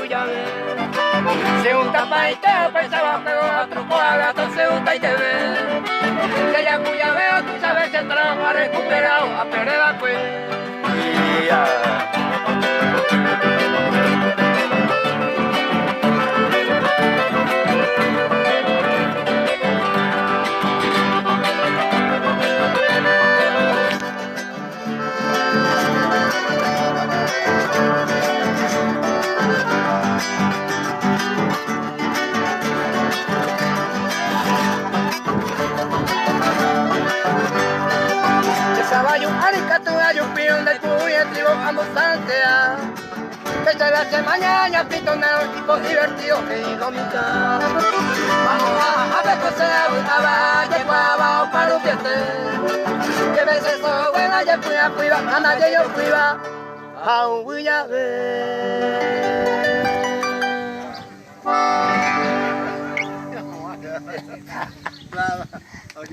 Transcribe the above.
ya ve. Se un tapa y te pensaba pero a truco a gato se unta y te ve. Que ya cuya veo tú sabes que trabajo ha recuperado a perder pues. Que se hace mañana pitoneo tipo divertido que digo mi cara. Vamos a ver cosas a que abajo para un diente. Que veces eso buena ya fui a cuidar, a nadie yo cuida, a un ver.